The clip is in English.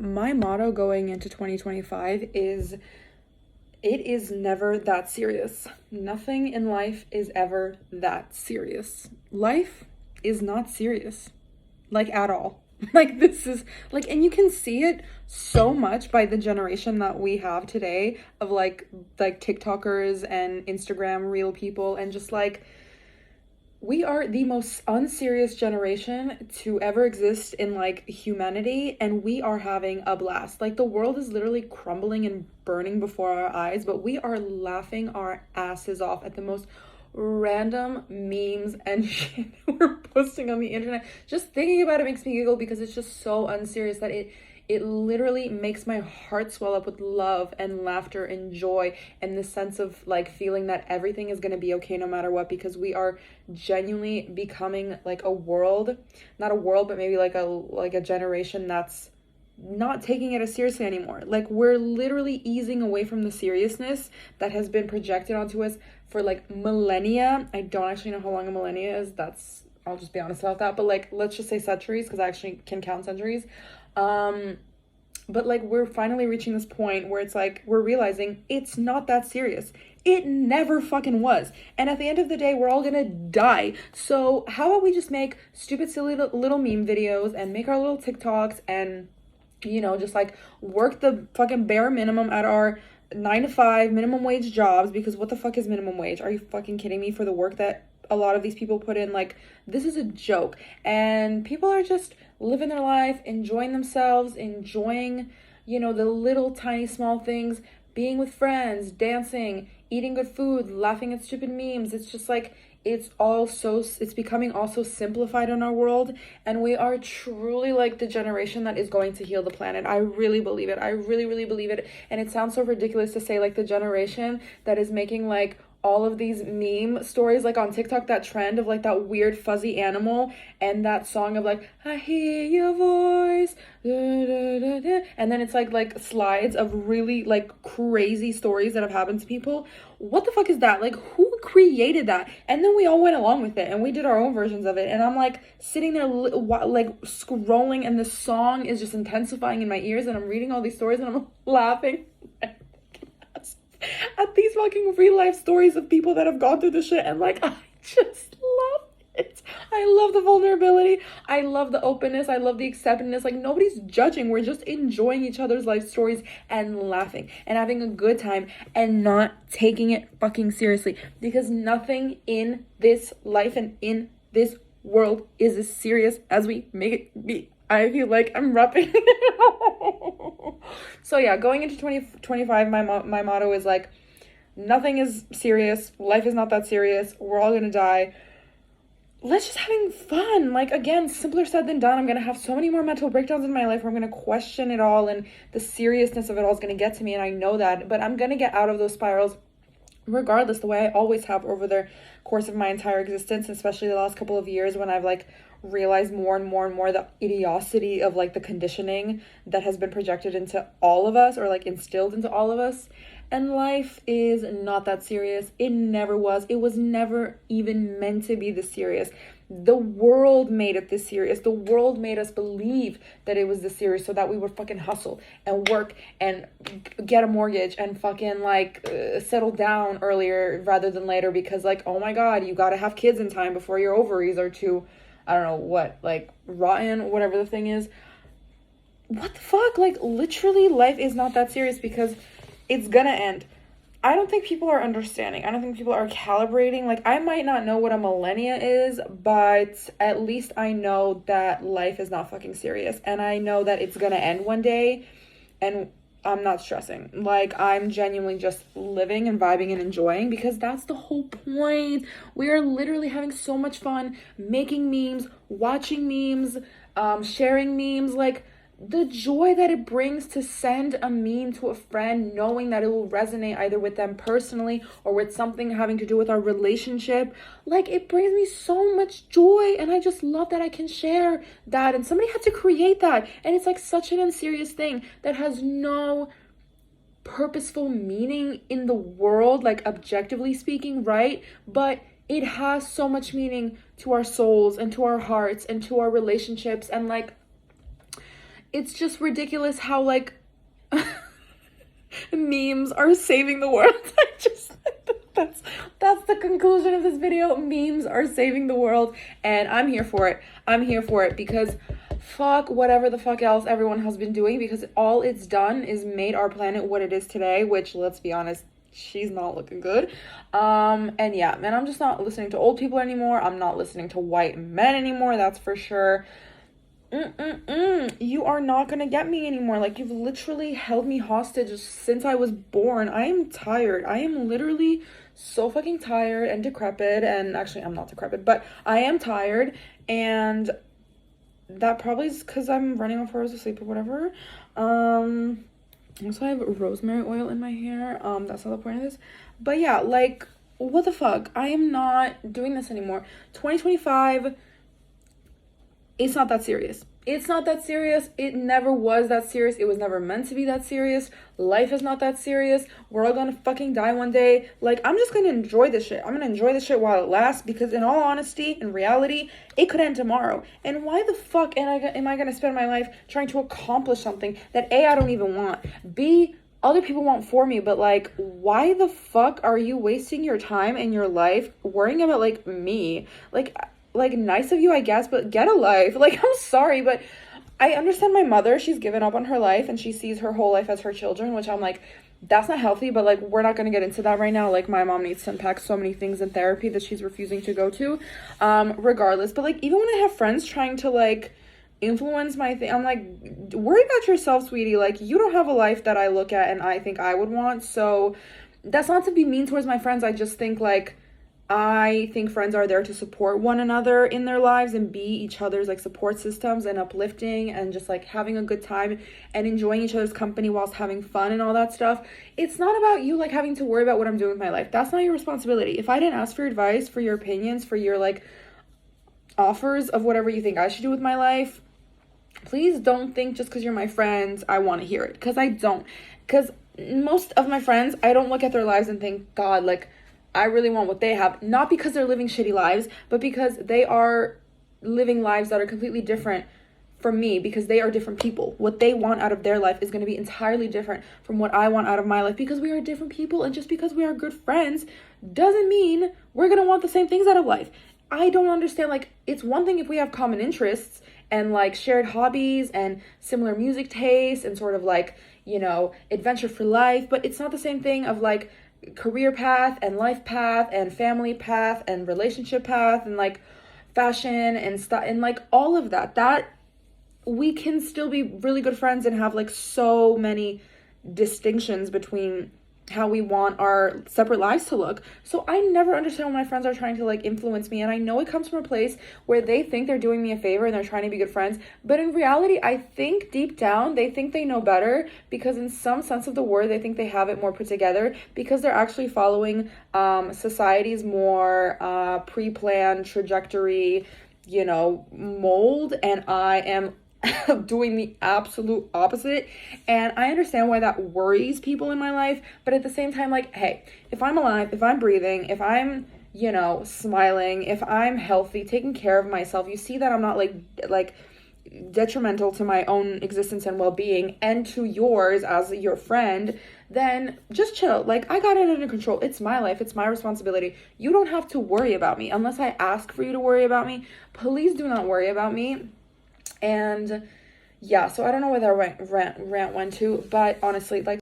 My motto going into 2025 is it is never that serious. Nothing in life is ever that serious. Life is not serious, like at all. Like this is like, and you can see it so much by the generation that we have today of like TikTokers and Instagram real people, and just like we are the most unserious generation to ever exist in like humanity, and we are having a blast. Like the world is literally crumbling and burning before our eyes, but we are laughing our asses off at the most random memes and shit we're posting on the internet. Just thinking about it makes me giggle because it's just so unserious that it literally makes my heart swell up with love and laughter and joy and the sense of like feeling that everything is going to be okay no matter what, because we are genuinely becoming like a world, not a world, but maybe like a generation that's not taking it as seriously anymore. Like we're literally easing away from the seriousness that has been projected onto us for like millennia. I don't actually know how long a millennia is. I'll just be honest about that. But like, let's just say centuries, because I actually can count centuries. But like we're finally reaching this point where it's like we're realizing it's not that serious. It never fucking was. And at the end of the day, we're all gonna die. So how about we just make stupid, silly little meme videos and make our little TikToks and, you know, just like work the fucking bare minimum at our 9 to 5 minimum wage jobs, because what the fuck is minimum wage? Are you fucking kidding me? For the work that a lot of these people put in, like this is a joke. And people are just living their life, enjoying themselves, enjoying, you know, the little tiny small things, being with friends, dancing, eating good food, laughing at stupid memes. It's just like it's becoming also simplified in our world, and we are truly like the generation that is going to heal the planet. I really believe it. I really believe it. And it sounds so ridiculous to say like the generation that is making like all of these meme stories like on TikTok, that trend of like that weird fuzzy animal and that song of like I hear your voice, da, da, da, da. And then it's like slides of really like crazy stories that have happened to people. What the fuck is that? Like who created that? And then we all went along with it and we did our own versions of it, and I'm like sitting there like scrolling, and the song is just intensifying in my ears, and I'm reading all these stories and I'm laughing at these fucking real life stories of people that have gone through the shit, and like I just love it. I love the vulnerability. I love the openness. I love the acceptance. Like nobody's judging. We're just enjoying each other's life stories and laughing and having a good time and not taking it fucking seriously, because nothing in this life and in this world is as serious as we make it be. I feel like I'm rapping. So yeah, going into 2025, my motto is like, nothing is serious. Life is not that serious. We're all gonna die. Let's just having fun. Like, again, simpler said than done. I'm gonna have so many more mental breakdowns in my life where I'm gonna question it all, and the seriousness of it all is gonna get to me, and I know that. But I'm gonna get out of those spirals regardless, the way I always have over the course of my entire existence, especially the last couple of years when I've like realized more and more the idiocy of like the conditioning that has been projected into all of us, or like instilled into all of us. And life is not that serious. It never was. It was never even meant to be this serious. The world made it this serious. The world made us believe that it was this serious so that we would fucking hustle and work and get a mortgage and fucking like settle down earlier rather than later, because like, oh my God, you got to have kids in time before your ovaries are too, I don't know what, like rotten, whatever the thing is. What the fuck? Like literally life is not that serious because it's gonna end. I don't think people are understanding. I don't think people are calibrating. Like, I might not know what a millennia is, but at least I know that life is not fucking serious. And I know that it's gonna end one day, and I'm not stressing. Like, I'm genuinely just living and vibing and enjoying, because that's the whole point. We are literally having so much fun making memes, watching memes, sharing memes. Like, the joy that it brings to send a meme to a friend, knowing that it will resonate either with them personally or with something having to do with our relationship. Like, it brings me so much joy, and I just love that I can share that. And somebody had to create that, and it's like such an unserious thing that has no purposeful meaning in the world, like objectively speaking, right? But it has so much meaning to our souls and to our hearts and to our relationships, and like, it's just ridiculous how like memes are saving the world. I just that's the conclusion of this video. Memes are saving the world, and I'm here for it. I'm here for it because fuck whatever the fuck else everyone has been doing, because all it's done is made our planet what it is today, which, let's be honest, she's not looking good. And yeah, man, I'm just not listening to old people anymore. I'm not listening to white men anymore, that's for sure. You are not gonna get me anymore. Like, you've literally held me hostage since I was born. I am tired. I am literally so fucking tired and decrepit. And actually, I'm not decrepit, but I am tired. And that probably is because I'm running off hours of sleep or whatever. Also, I have rosemary oil in my hair. That's not the point of this. But yeah, like, what the fuck? I am not doing this anymore. 2025, it's not that serious. It's not that serious. It never was that serious. It was never meant to be that serious. Life is not that serious. We're all gonna fucking die one day. Like, I'm just gonna enjoy this shit. I'm gonna enjoy this shit while it lasts, because in all honesty, in reality, it could end tomorrow. And why the fuck am I gonna spend my life trying to accomplish something that A, I don't even want, B, other people want for me? But like, why the fuck are you wasting your time and your life worrying about like me? Like, nice of you, I guess, but get a life. Like, I'm sorry, but I understand my mother. She's given up on her life and she sees her whole life as her children, which I'm like, that's not healthy, but like, we're not going to get into that right now. Like, my mom needs to unpack so many things in therapy that she's refusing to go to, regardless. But like, even when I have friends trying to like influence my thing, I'm like, worry about yourself, sweetie. Like, you don't have a life that I look at and I think I would want. So that's not to be mean towards my friends. I just think like, I think friends are there to support one another in their lives and be each other's like support systems and uplifting and just like having a good time and enjoying each other's company whilst having fun and all that stuff. It's not about you like having to worry about what I'm doing with my life. That's not your responsibility. If I didn't ask for your advice, for your opinions, for your like offers of whatever you think I should do with my life, please don't think just because you're my friend I want to hear it, because I don't. Because most of my friends, I don't look at their lives and think, God, like, I really want what they have, not because they're living shitty lives, but because they are living lives that are completely different from me, because they are different people. What they want out of their life is going to be entirely different from what I want out of my life, because we are different people. And just because we are good friends doesn't mean we're going to want the same things out of life. I don't understand. Like, it's one thing if we have common interests and like shared hobbies and similar music tastes and sort of like, you know, adventure for life, but it's not the same thing of like career path and life path and family path and relationship path and like fashion and stuff and like all of that we can still be really good friends and have like so many distinctions between how we want our separate lives to look. So I never understand when my friends are trying to like influence me, and I know it comes from a place where they think they're doing me a favor and they're trying to be good friends, but in reality I think deep down they think they know better, because in some sense of the word they think they have it more put together, because they're actually following society's more pre-planned trajectory, you know, mold, and I am doing the absolute opposite. And I understand why that worries people in my life, but at the same time, like, hey, if I'm alive, if I'm breathing, if I'm, you know, smiling, if I'm healthy, taking care of myself, you see that I'm not like detrimental to my own existence and well-being and to yours as your friend, then just chill. Like, I got it under control. It's my life. It's my responsibility. You don't have to worry about me unless I ask for you to worry about me. Please do not worry about me. And yeah, so I don't know where that rant went to, but honestly, like,